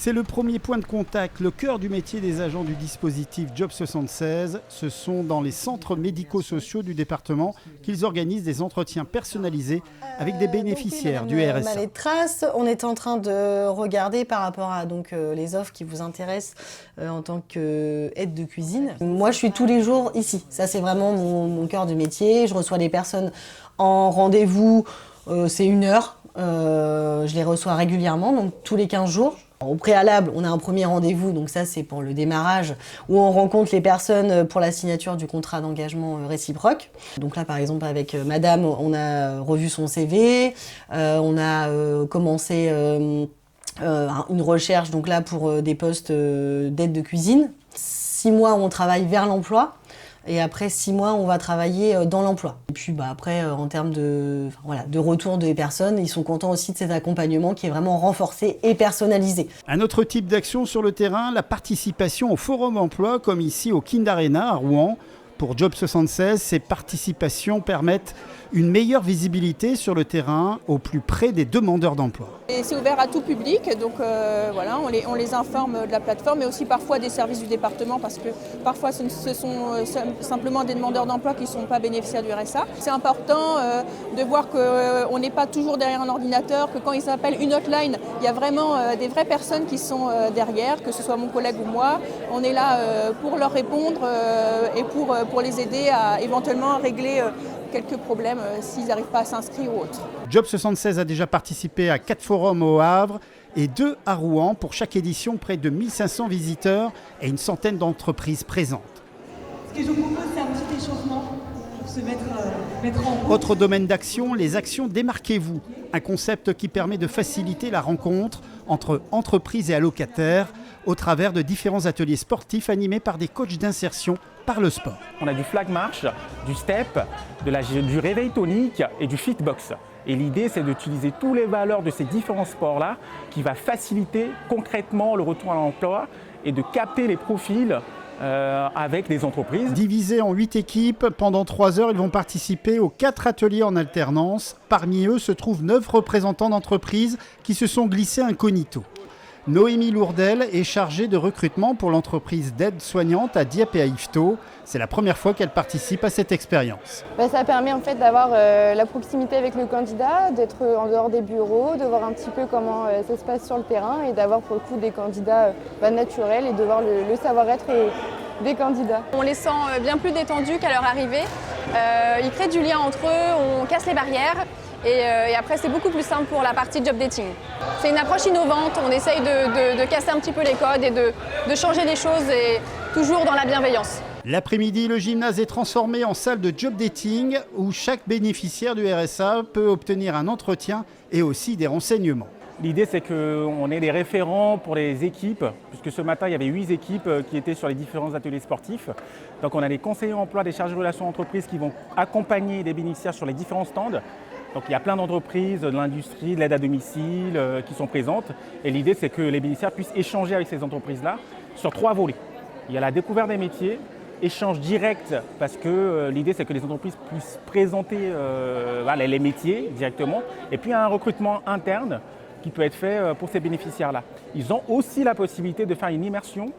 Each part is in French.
C'est le premier point de contact, le cœur du métier des agents du dispositif Job 76. Ce sont dans les centres médico-sociaux du département qu'ils organisent des entretiens personnalisés avec des bénéficiaires du RSA. Les traces, on est en train de regarder par rapport à les offres qui vous intéressent en tant qu'aide de cuisine. Moi, je suis tous les jours ici. Ça, c'est vraiment mon cœur du métier. Je reçois des personnes en rendez-vous, c'est 1 heure. Je les reçois régulièrement, donc tous les 15 jours. Au préalable, on a un premier rendez-vous, donc ça c'est pour le démarrage, où on rencontre les personnes pour la signature du contrat d'engagement réciproque. Donc là par exemple avec madame, on a revu son CV, on a commencé une recherche donc là pour des postes d'aide de cuisine. 6 mois on travaille vers l'emploi. Et après 6 mois, on va travailler dans l'emploi. Et puis après, en termes de retour des personnes, ils sont contents aussi de cet accompagnement qui est vraiment renforcé et personnalisé. Un autre type d'action sur le terrain, la participation au Forum Emploi, comme ici au Kind Arena à Rouen. Pour Job 76, ces participations permettent une meilleure visibilité sur le terrain au plus près des demandeurs d'emploi. Et c'est ouvert à tout public, donc on les informe de la plateforme, mais aussi parfois des services du département, parce que parfois ce sont simplement des demandeurs d'emploi qui ne sont pas bénéficiaires du RSA. C'est important de voir qu'on n'est pas toujours derrière un ordinateur, que quand ils appellent une hotline, il y a vraiment des vraies personnes qui sont derrière, que ce soit mon collègue ou moi. On est là pour leur répondre et pour les aider à éventuellement régler quelques problèmes s'ils n'arrivent pas à s'inscrire ou autre. Job 76 a déjà participé à 4 forums au Havre et 2 à Rouen. Pour chaque édition, près de 1500 visiteurs et une centaine d'entreprises présentes. Ce que je vous propose, c'est un petit échauffement pour se mettre en route. Autre domaine d'action, les actions Démarquez-vous. Un concept qui permet de faciliter la rencontre entre entreprises et allocataires au travers de différents ateliers sportifs animés par des coachs d'insertion par le sport. On a du flag march, du step, du réveil tonique et du fitbox. Et l'idée, c'est d'utiliser toutes les valeurs de ces différents sports-là qui va faciliter concrètement le retour à l'emploi et de capter les profils avec les entreprises. Divisés en 8 équipes, pendant 3 heures, ils vont participer aux 4 ateliers en alternance. Parmi eux se trouvent 9 représentants d'entreprises qui se sont glissés incognito. Noémie Lourdel est chargée de recrutement pour l'entreprise d'aide soignante à Dieppe et à Yvetot. C'est la première fois qu'elle participe à cette expérience. Ça permet en fait d'avoir la proximité avec le candidat, d'être en dehors des bureaux, de voir un petit peu comment ça se passe sur le terrain et d'avoir pour le coup des candidats naturels et de voir le savoir-être des candidats. On les sent bien plus détendus qu'à leur arrivée. Ils créent du lien entre eux, on casse les barrières. Et après, c'est beaucoup plus simple pour la partie job dating. C'est une approche innovante, on essaye de casser un petit peu les codes et de changer les choses, et toujours dans la bienveillance. L'après-midi, le gymnase est transformé en salle de job dating où chaque bénéficiaire du RSA peut obtenir un entretien et aussi des renseignements. L'idée, c'est qu'on ait des référents pour les équipes, puisque ce matin, il y avait 8 équipes qui étaient sur les différents ateliers sportifs. Donc on a des conseillers emploi, des chargés de relations entreprises qui vont accompagner les bénéficiaires sur les différents stands. Donc il y a plein d'entreprises, de l'industrie, de l'aide à domicile qui sont présentes. Et l'idée, c'est que les bénéficiaires puissent échanger avec ces entreprises-là sur 3 volets. Il y a la découverte des métiers, échange direct, parce que l'idée, c'est que les entreprises puissent présenter les métiers directement. Et puis il y a un recrutement interne qui peut être fait pour ces bénéficiaires-là. Ils ont aussi la possibilité de faire une immersion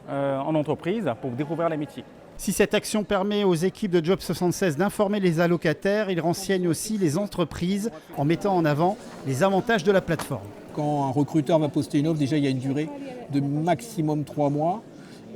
en entreprise pour découvrir les métiers. Si cette action permet aux équipes de Job 76 d'informer les allocataires, il renseigne aussi les entreprises en mettant en avant les avantages de la plateforme. Quand un recruteur va poster une offre, déjà il y a une durée de maximum 3 mois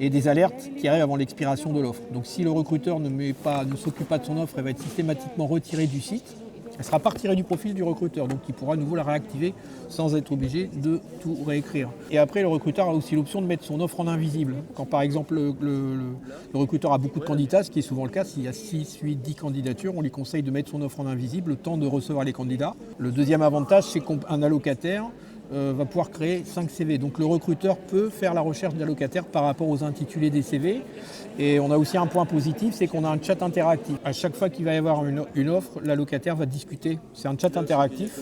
et des alertes qui arrivent avant l'expiration de l'offre. Donc si le recruteur ne s'occupe pas de son offre, elle va être systématiquement retirée du site. Elle sera pas retirée du profil du recruteur, donc il pourra à nouveau la réactiver sans être obligé de tout réécrire. Et après, le recruteur a aussi l'option de mettre son offre en invisible. Quand par exemple le recruteur a beaucoup de candidats, ce qui est souvent le cas, s'il y a 6, 8, 10 candidatures, on lui conseille de mettre son offre en invisible le temps de recevoir les candidats. Le deuxième avantage, c'est qu'un allocataire va pouvoir créer 5 CV. Donc le recruteur peut faire la recherche d'allocataires par rapport aux intitulés des CV. Et on a aussi un point positif, c'est qu'on a un chat interactif. À chaque fois qu'il va y avoir une offre, l'allocataire va discuter. C'est un chat interactif.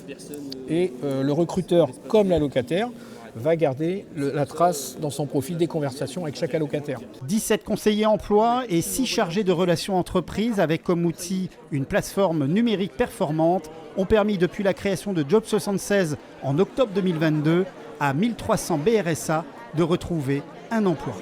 Et le recruteur, comme l'allocataire, va garder la trace dans son profil des conversations avec chaque allocataire. 17 conseillers emploi et 6 chargés de relations entreprises avec comme outil une plateforme numérique performante ont permis depuis la création de Job 76 en octobre 2022 à 1300 BRSA de retrouver un emploi.